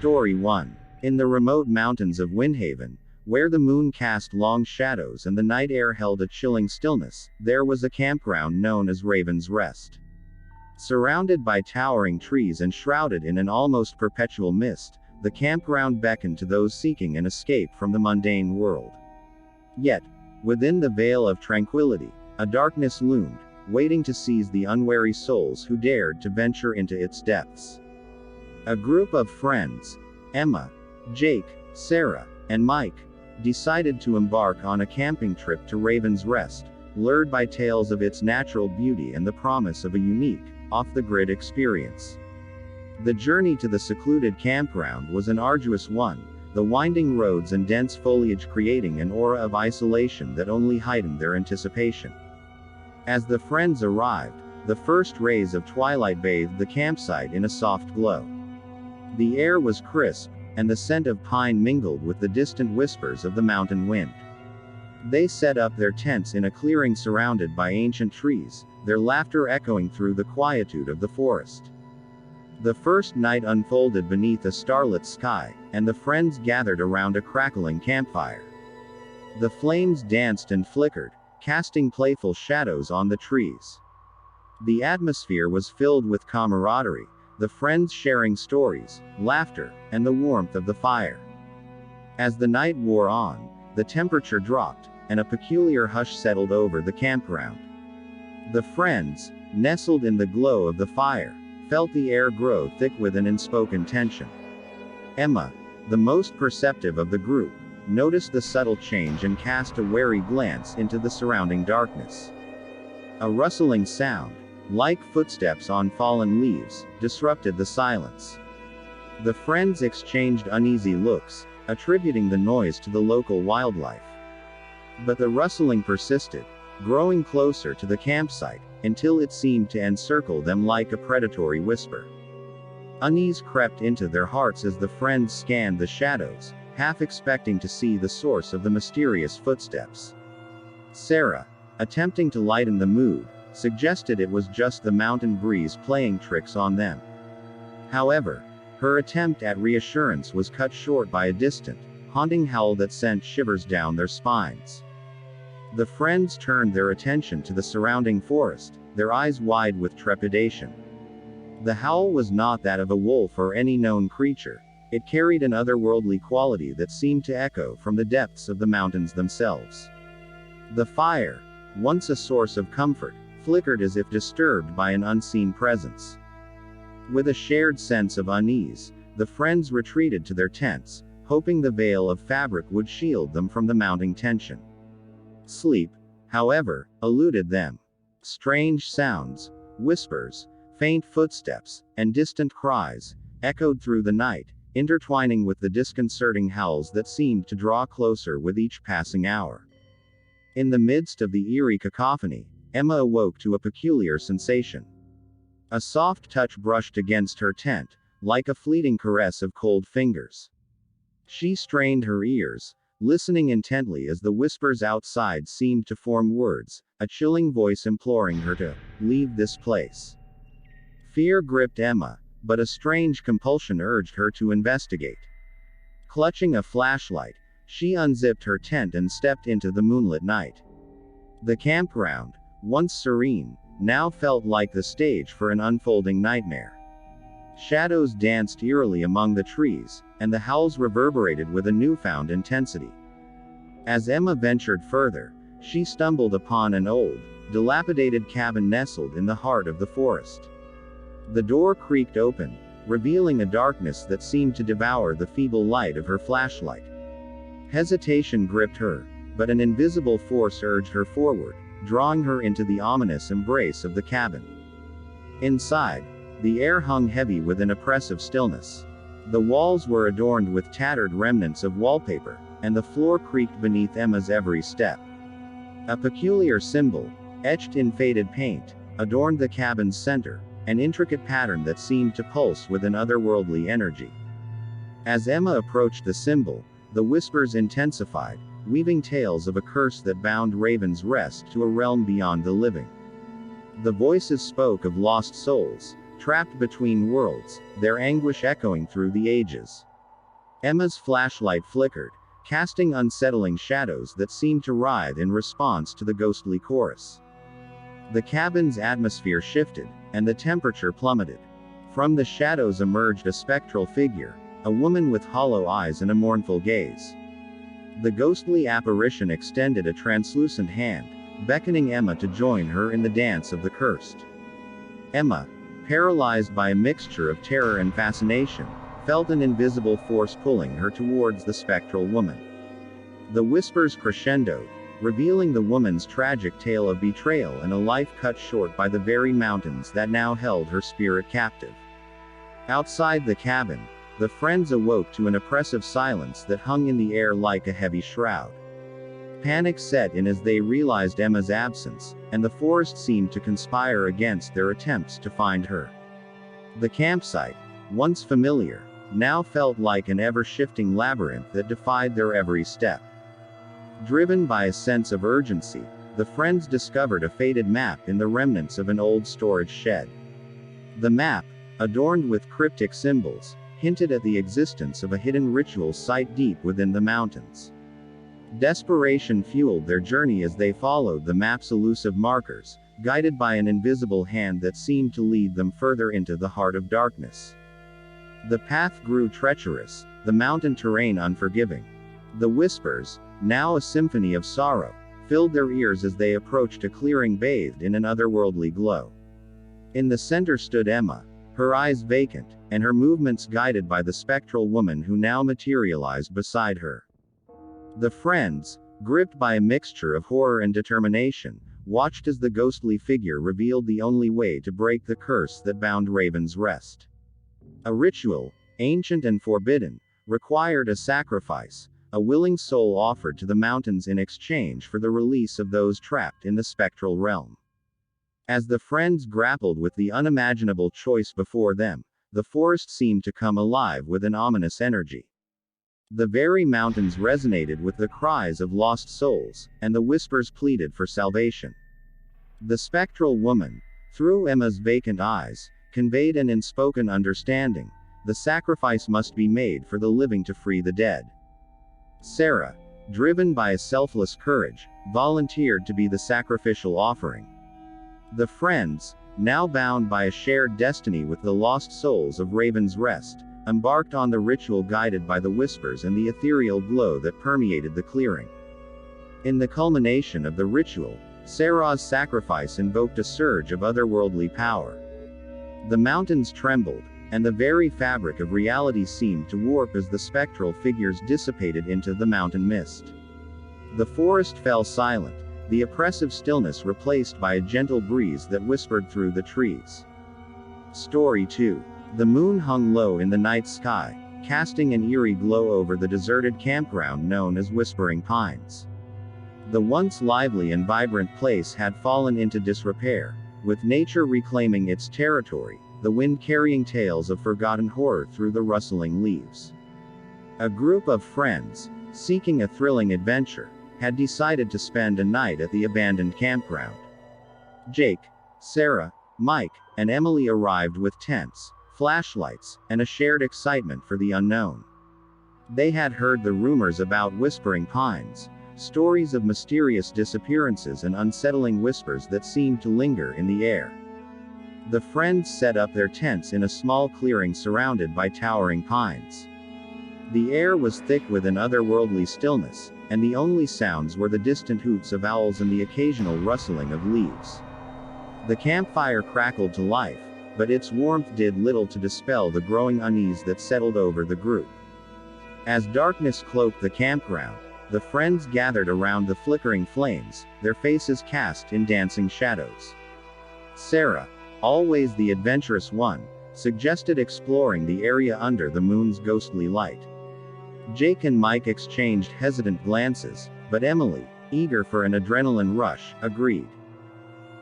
Story 1. In the remote mountains of Windhaven, where the moon cast long shadows and the night air held a chilling stillness, there was a campground known as Raven's Rest. Surrounded by towering trees and shrouded in an almost perpetual mist, the campground beckoned to those seeking an escape from the mundane world. Yet, within the veil of tranquility, a darkness loomed, waiting to seize the unwary souls who dared to venture into its depths. A group of friends, Emma, Jake, Sarah, and Mike, decided to embark on a camping trip to Raven's Rest, lured by tales of its natural beauty and the promise of a unique, off-the-grid experience. The journey to the secluded campground was an arduous one, the winding roads and dense foliage creating an aura of isolation that only heightened their anticipation. As the friends arrived, the first rays of twilight bathed the campsite in a soft glow. The air was crisp, and the scent of pine mingled with the distant whispers of the mountain wind. They set up their tents in a clearing surrounded by ancient trees, their laughter echoing through the quietude of the forest. The first night unfolded beneath a starlit sky, and the friends gathered around a crackling campfire. The flames danced and flickered, casting playful shadows on the trees. The atmosphere was filled with camaraderie, the friends sharing stories, laughter, and the warmth of the fire. As the night wore on, the temperature dropped, and a peculiar hush settled over the campground. The friends, nestled in the glow of the fire, felt the air grow thick with an unspoken tension. Emma, the most perceptive of the group, noticed the subtle change and cast a wary glance into the surrounding darkness. A rustling sound, like footsteps on fallen leaves, disrupted the silence. The friends exchanged uneasy looks, attributing the noise to the local wildlife. But the rustling persisted, growing closer to the campsite, until it seemed to encircle them like a predatory whisper. Unease crept into their hearts as the friends scanned the shadows, half expecting to see the source of the mysterious footsteps. Sarah, attempting to lighten the mood, suggested it was just the mountain breeze playing tricks on them. However, her attempt at reassurance was cut short by a distant, haunting howl that sent shivers down their spines. The friends turned their attention to the surrounding forest, their eyes wide with trepidation. The howl was not that of a wolf or any known creature. It carried an otherworldly quality that seemed to echo from the depths of the mountains themselves. The fire, once a source of comfort, flickered as if disturbed by an unseen presence. With a shared sense of unease, the friends retreated to their tents, hoping the veil of fabric would shield them from the mounting tension. Sleep, however, eluded them. Strange sounds, whispers, faint footsteps, and distant cries echoed through the night, intertwining with the disconcerting howls that seemed to draw closer with each passing hour. In the midst of the eerie cacophony, Emma awoke to a peculiar sensation. A soft touch brushed against her tent, like a fleeting caress of cold fingers. She strained her ears, listening intently as the whispers outside seemed to form words, a chilling voice imploring her to leave this place. Fear gripped Emma, but a strange compulsion urged her to investigate. Clutching a flashlight, she unzipped her tent and stepped into the moonlit night. The campground, once serene, now felt like the stage for an unfolding nightmare. Shadows danced eerily among the trees, and the howls reverberated with a newfound intensity. As Emma ventured further, she stumbled upon an old, dilapidated cabin nestled in the heart of the forest. The door creaked open, revealing a darkness that seemed to devour the feeble light of her flashlight. Hesitation gripped her, but an invisible force urged her forward, drawing her into the ominous embrace of the cabin. Inside, the air hung heavy with an oppressive stillness. The walls were adorned with tattered remnants of wallpaper, and the floor creaked beneath Emma's every step. A peculiar symbol, etched in faded paint, adorned the cabin's center, an intricate pattern that seemed to pulse with an otherworldly energy. As Emma approached the symbol, the whispers intensified, weaving tales of a curse that bound Raven's Rest to a realm beyond the living. The voices spoke of lost souls, trapped between worlds, their anguish echoing through the ages. Emma's flashlight flickered, casting unsettling shadows that seemed to writhe in response to the ghostly chorus. The cabin's atmosphere shifted, and the temperature plummeted. From the shadows emerged a spectral figure, a woman with hollow eyes and a mournful gaze. The ghostly apparition extended a translucent hand, beckoning Emma to join her in the dance of the cursed. Emma, paralyzed by a mixture of terror and fascination, felt an invisible force pulling her towards the spectral woman. The whispers crescendoed, revealing the woman's tragic tale of betrayal and a life cut short by the very mountains that now held her spirit captive. Outside the cabin, the friends awoke to an oppressive silence that hung in the air like a heavy shroud. Panic set in as they realized Emma's absence, and the forest seemed to conspire against their attempts to find her. The campsite, once familiar, now felt like an ever-shifting labyrinth that defied their every step. Driven by a sense of urgency, the friends discovered a faded map in the remnants of an old storage shed. The map, adorned with cryptic symbols, hinted at the existence of a hidden ritual site deep within the mountains. Desperation fueled their journey as they followed the map's elusive markers, guided by an invisible hand that seemed to lead them further into the heart of darkness. The path grew treacherous, the mountain terrain unforgiving. The whispers, now a symphony of sorrow, filled their ears as they approached a clearing bathed in an otherworldly glow. In the center stood Emma, her eyes vacant, and her movements guided by the spectral woman who now materialized beside her. The friends, gripped by a mixture of horror and determination, watched as the ghostly figure revealed the only way to break the curse that bound Raven's Rest. A ritual, ancient and forbidden, required a sacrifice, a willing soul offered to the mountains in exchange for the release of those trapped in the spectral realm. As the friends grappled with the unimaginable choice before them, the forest seemed to come alive with an ominous energy. The very mountains resonated with the cries of lost souls, and the whispers pleaded for salvation. The spectral woman, through Emma's vacant eyes, conveyed an unspoken understanding: the sacrifice must be made for the living to free the dead. Sarah, driven by a selfless courage, volunteered to be the sacrificial offering. The friends, now bound by a shared destiny with the lost souls of Raven's Rest, embarked on the ritual guided by the whispers and the ethereal glow that permeated the clearing. In the culmination of the ritual, Sarah's sacrifice invoked a surge of otherworldly power. The mountains trembled, and the very fabric of reality seemed to warp as the spectral figures dissipated into the mountain mist. The forest fell silent, the oppressive stillness replaced by a gentle breeze that whispered through the trees. Story 2. The moon hung low in the night sky, casting an eerie glow over the deserted campground known as Whispering Pines. The once lively and vibrant place had fallen into disrepair, with nature reclaiming its territory, the wind carrying tales of forgotten horror through the rustling leaves. A group of friends, seeking a thrilling adventure, had decided to spend a night at the abandoned campground. Jake, Sarah, Mike, and Emily arrived with tents, flashlights, and a shared excitement for the unknown. They had heard the rumors about Whispering Pines, stories of mysterious disappearances and unsettling whispers that seemed to linger in the air. The friends set up their tents in a small clearing surrounded by towering pines. The air was thick with an otherworldly stillness, and the only sounds were the distant hoots of owls and the occasional rustling of leaves. The campfire crackled to life, but its warmth did little to dispel the growing unease that settled over the group. As darkness cloaked the campground, the friends gathered around the flickering flames, their faces cast in dancing shadows. Sarah, always the adventurous one, suggested exploring the area under the moon's ghostly light. Jake and Mike exchanged hesitant glances, but Emily, eager for an adrenaline rush, agreed.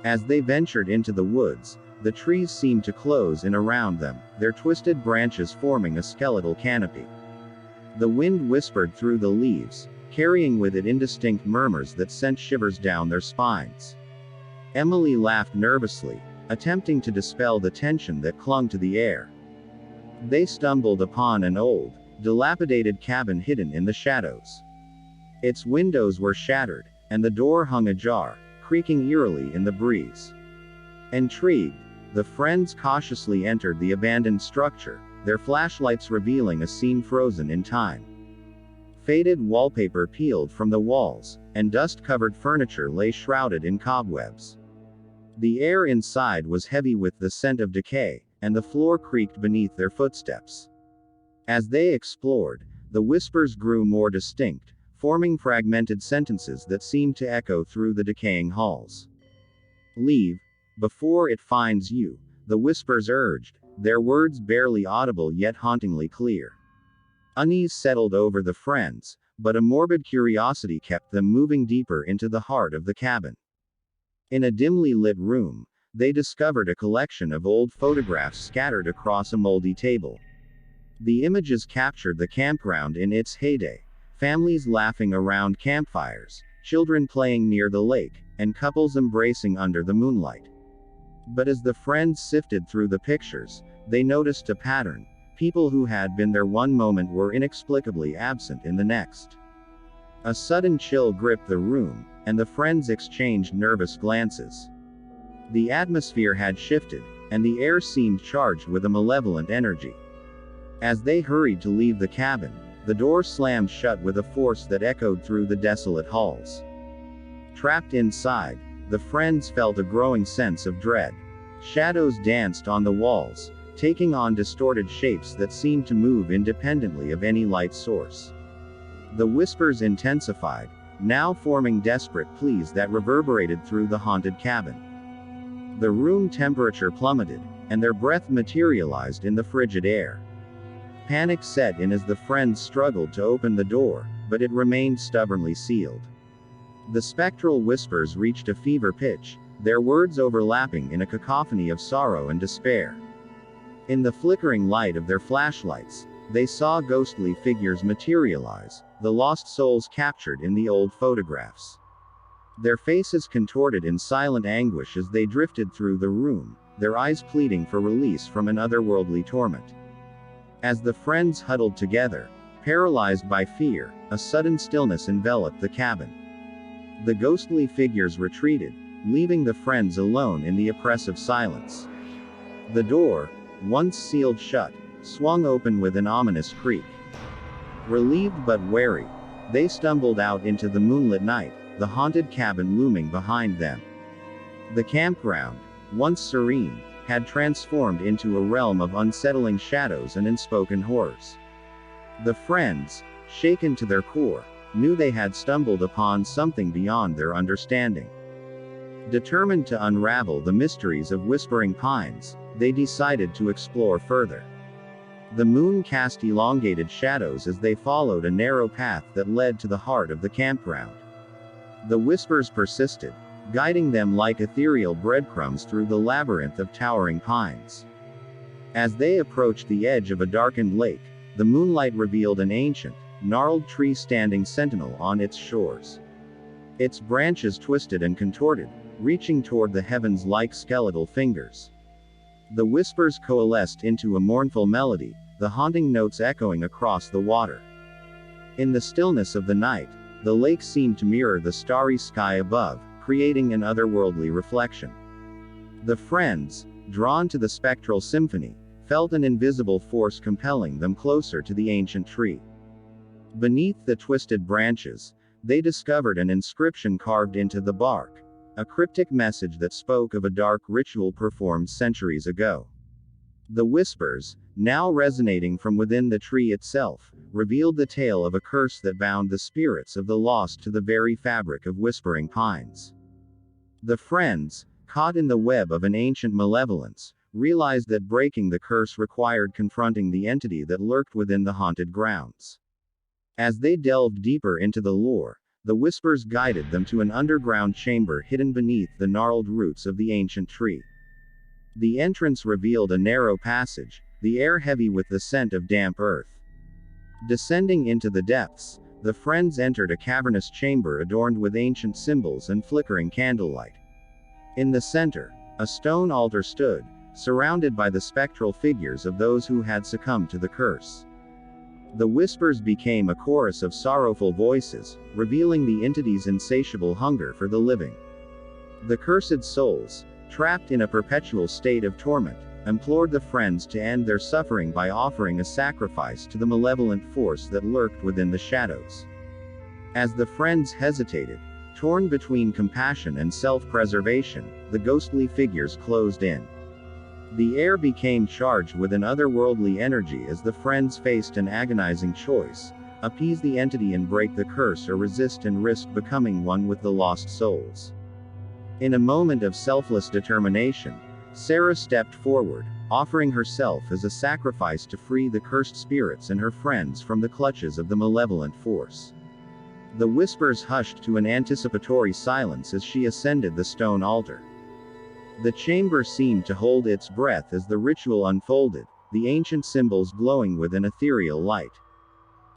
As they ventured into the woods, the trees seemed to close in around them, their twisted branches forming a skeletal canopy. The wind whispered through the leaves, carrying with it indistinct murmurs that sent shivers down their spines. Emily laughed nervously, attempting to dispel the tension that clung to the air. They stumbled upon an old, dilapidated cabin hidden in the shadows. Its windows were shattered, and the door hung ajar, creaking eerily in the breeze. Intrigued, the friends cautiously entered the abandoned structure, their flashlights revealing a scene frozen in time. Faded wallpaper peeled from the walls, and dust-covered furniture lay shrouded in cobwebs. The air inside was heavy with the scent of decay, and the floor creaked beneath their footsteps. As they explored, the whispers grew more distinct, forming fragmented sentences that seemed to echo through the decaying halls. "Leave, before it finds you," the whispers urged, their words barely audible yet hauntingly clear. Unease settled over the friends, but a morbid curiosity kept them moving deeper into the heart of the cabin. In a dimly lit room, they discovered a collection of old photographs scattered across a moldy table. The images captured the campground in its heyday: families laughing around campfires, children playing near the lake, and couples embracing under the moonlight. But as the friends sifted through the pictures, they noticed a pattern: people who had been there one moment were inexplicably absent in the next. A sudden chill gripped the room, and the friends exchanged nervous glances. The atmosphere had shifted, and the air seemed charged with a malevolent energy. As they hurried to leave the cabin, the door slammed shut with a force that echoed through the desolate halls. Trapped inside, the friends felt a growing sense of dread. Shadows danced on the walls, taking on distorted shapes that seemed to move independently of any light source. The whispers intensified, now forming desperate pleas that reverberated through the haunted cabin. The room temperature plummeted, and their breath materialized in the frigid air. Panic set in as the friends struggled to open the door, but it remained stubbornly sealed. The spectral whispers reached a fever pitch, their words overlapping in a cacophony of sorrow and despair. In the flickering light of their flashlights, they saw ghostly figures materialize, the lost souls captured in the old photographs. Their faces contorted in silent anguish as they drifted through the room, their eyes pleading for release from an otherworldly torment. As the friends huddled together, paralyzed by fear, a sudden stillness enveloped the cabin. The ghostly figures retreated, leaving the friends alone in the oppressive silence. The door, once sealed shut, swung open with an ominous creak. Relieved but wary, they stumbled out into the moonlit night, the haunted cabin looming behind them. The campground, once serene, had transformed into a realm of unsettling shadows and unspoken horrors. The friends, shaken to their core, knew they had stumbled upon something beyond their understanding. Determined to unravel the mysteries of Whispering Pines, they decided to explore further. The moon cast elongated shadows as they followed a narrow path that led to the heart of the campground. The whispers persisted, guiding them like ethereal breadcrumbs through the labyrinth of towering pines. As they approached the edge of a darkened lake, the moonlight revealed an ancient, gnarled tree standing sentinel on its shores. Its branches twisted and contorted, reaching toward the heavens like skeletal fingers. The whispers coalesced into a mournful melody, the haunting notes echoing across the water. In the stillness of the night, the lake seemed to mirror the starry sky above, creating an otherworldly reflection. The friends, drawn to the spectral symphony, felt an invisible force compelling them closer to the ancient tree. Beneath the twisted branches, they discovered an inscription carved into the bark, a cryptic message that spoke of a dark ritual performed centuries ago. The whispers, now resonating from within the tree itself, revealed the tale of a curse that bound the spirits of the lost to the very fabric of Whispering Pines. The friends, caught in the web of an ancient malevolence, realized that breaking the curse required confronting the entity that lurked within the haunted grounds. As they delved deeper into the lore, the whispers guided them to an underground chamber hidden beneath the gnarled roots of the ancient tree. The entrance revealed a narrow passage, the air heavy with the scent of damp earth. Descending into the depths, the friends entered a cavernous chamber adorned with ancient symbols and flickering candlelight. In the center, a stone altar stood, surrounded by the spectral figures of those who had succumbed to the curse. The whispers became a chorus of sorrowful voices, revealing the entity's insatiable hunger for the living. The cursed souls, trapped in a perpetual state of torment, implored the friends to end their suffering by offering a sacrifice to the malevolent force that lurked within the shadows. As the friends hesitated, torn between compassion and self-preservation, the ghostly figures closed in. The air became charged with an otherworldly energy as the friends faced an agonizing choice: appease the entity and break the curse, or resist and risk becoming one with the lost souls. In a moment of selfless determination, Sarah stepped forward, offering herself as a sacrifice to free the cursed spirits and her friends from the clutches of the malevolent force. The whispers hushed to an anticipatory silence as she ascended the stone altar. The chamber seemed to hold its breath as the ritual unfolded, the ancient symbols glowing with an ethereal light.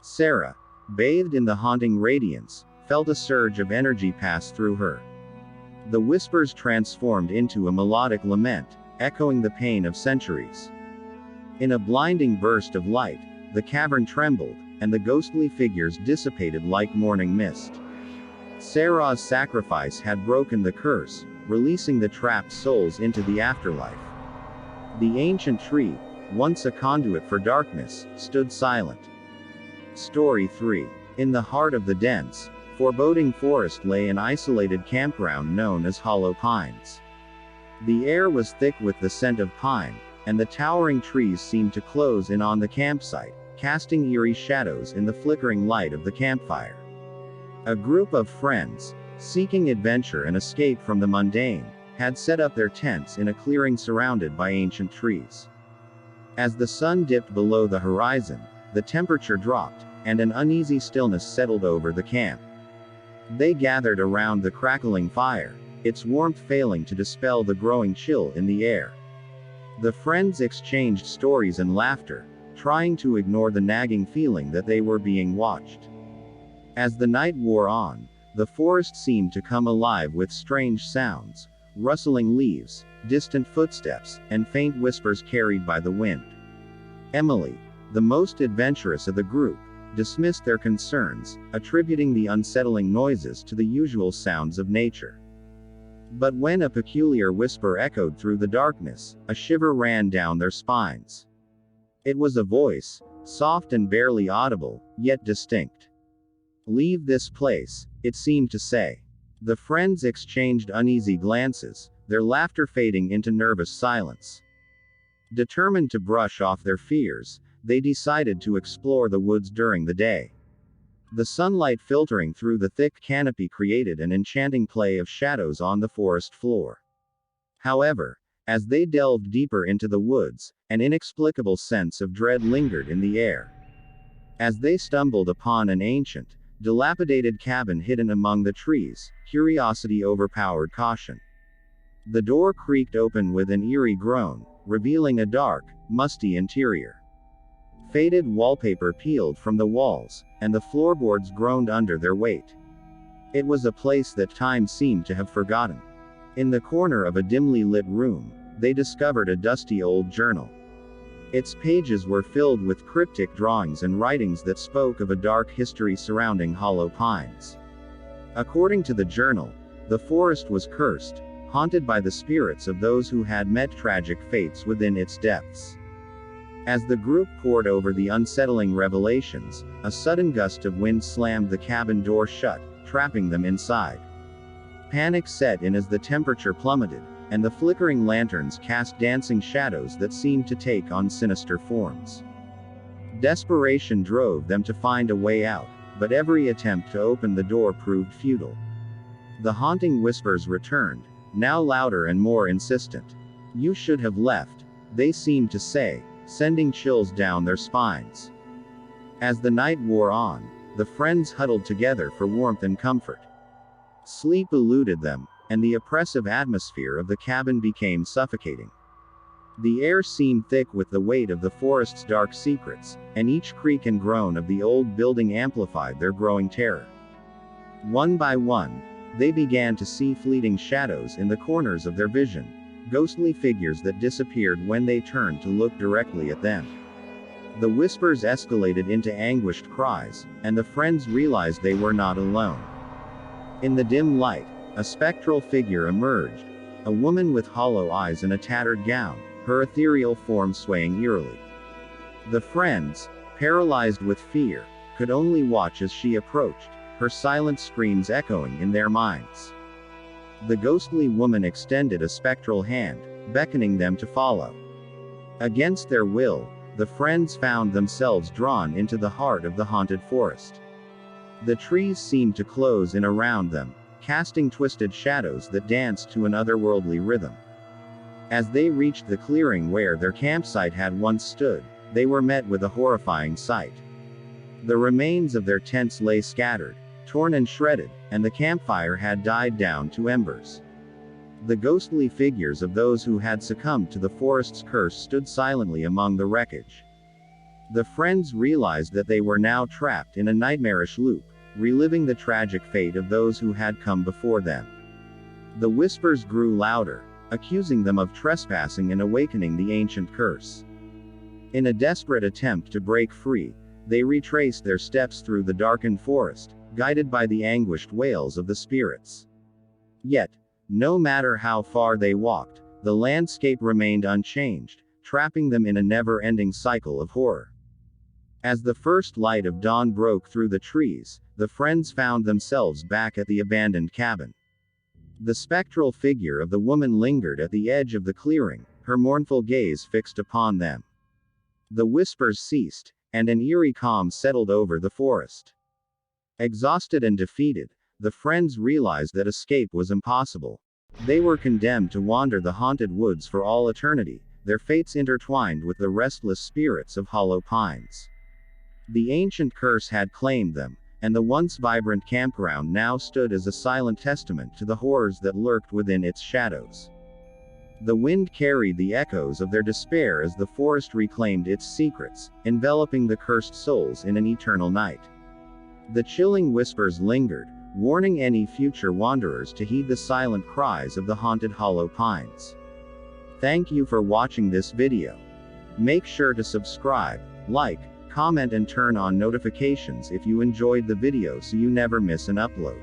Sarah, bathed in the haunting radiance, felt a surge of energy pass through her. The whispers transformed into a melodic lament, echoing the pain of centuries. In a blinding burst of light, the cavern trembled, and the ghostly figures dissipated like morning mist. Sarah's sacrifice had broken the curse, releasing the trapped souls into the afterlife. The ancient tree, once a conduit for darkness, stood silent. Story 3. In the heart of the dense, foreboding forest lay an isolated campground known as Hollow Pines. The air was thick with the scent of pine, and the towering trees seemed to close in on the campsite, casting eerie shadows in the flickering light of the campfire. A group of friends, seeking adventure and escape from the mundane, had set up their tents in a clearing surrounded by ancient trees. As the sun dipped below the horizon, the temperature dropped, and an uneasy stillness settled over the camp. They gathered around the crackling fire, its warmth failing to dispel the growing chill in the air. The friends exchanged stories and laughter, trying to ignore the nagging feeling that they were being watched. As the night wore on, the forest seemed to come alive with strange sounds: rustling leaves, distant footsteps, and faint whispers carried by the wind. Emily, the most adventurous of the group, dismissed their concerns, attributing the unsettling noises to the usual sounds of nature. But when a peculiar whisper echoed through the darkness, a shiver ran down their spines. It was a voice, soft and barely audible, yet distinct. "Leave this place," it seemed to say. The friends exchanged uneasy glances, their laughter fading into nervous silence. Determined to brush off their fears, they decided to explore the woods during the day. The sunlight filtering through the thick canopy created an enchanting play of shadows on the forest floor. However, as they delved deeper into the woods, an inexplicable sense of dread lingered in the air. As they stumbled upon an ancient, dilapidated cabin hidden among the trees, curiosity overpowered caution. The door creaked open with an eerie groan, revealing a dark, musty interior. Faded wallpaper peeled from the walls, and the floorboards groaned under their weight. It was a place that time seemed to have forgotten. In the corner of a dimly lit room, they discovered a dusty old journal. Its pages were filled with cryptic drawings and writings that spoke of a dark history surrounding Hollow Pines. According to the journal, the forest was cursed, haunted by the spirits of those who had met tragic fates within its depths. As the group pored over the unsettling revelations, a sudden gust of wind slammed the cabin door shut, trapping them inside. Panic set in as the temperature plummeted, and the flickering lanterns cast dancing shadows that seemed to take on sinister forms. Desperation drove them to find a way out, but every attempt to open the door proved futile. The haunting whispers returned, now louder and more insistent. "You should have left," they seemed to say, sending chills down their spines. As the night wore on, the friends huddled together for warmth and comfort. Sleep eluded them, and the oppressive atmosphere of the cabin became suffocating. The air seemed thick with the weight of the forest's dark secrets, and each creak and groan of the old building amplified their growing terror. One by one, they began to see fleeting shadows in the corners of their vision, ghostly figures that disappeared when they turned to look directly at them. The whispers escalated into anguished cries, and the friends realized they were not alone. In the dim light, a spectral figure emerged, a woman with hollow eyes and a tattered gown, her ethereal form swaying eerily. The friends, paralyzed with fear, could only watch as she approached, her silent screams echoing in their minds. The ghostly woman extended a spectral hand, beckoning them to follow. Against their will, the friends found themselves drawn into the heart of the haunted forest. The trees seemed to close in around them, casting twisted shadows that danced to an otherworldly rhythm. As they reached the clearing where their campsite had once stood, they were met with a horrifying sight. The remains of their tents lay scattered, torn and shredded, and the campfire had died down to embers. The ghostly figures of those who had succumbed to the forest's curse stood silently among the wreckage. The friends realized that they were now trapped in a nightmarish loop, reliving the tragic fate of those who had come before them. The whispers grew louder, accusing them of trespassing and awakening the ancient curse. In a desperate attempt to break free, they retraced their steps through the darkened forest, guided by the anguished wails of the spirits. Yet, no matter how far they walked, the landscape remained unchanged, trapping them in a never-ending cycle of horror. As the first light of dawn broke through the trees, the friends found themselves back at the abandoned cabin. The spectral figure of the woman lingered at the edge of the clearing, her mournful gaze fixed upon them. The whispers ceased, and an eerie calm settled over the forest. Exhausted and defeated, the friends realized that escape was impossible. They were condemned to wander the haunted woods for all eternity, their fates intertwined with the restless spirits of hollow pines. The ancient curse had claimed them, and the once vibrant campground now stood as a silent testament to the horrors that lurked within its shadows. The wind carried the echoes of their despair as the forest reclaimed its secrets, enveloping the cursed souls in an eternal night. The chilling whispers lingered, warning any future wanderers to heed the silent cries of the haunted hollow pines. Thank you for watching this video. Make sure to subscribe, like, comment and turn on notifications if you enjoyed the video so you never miss an upload.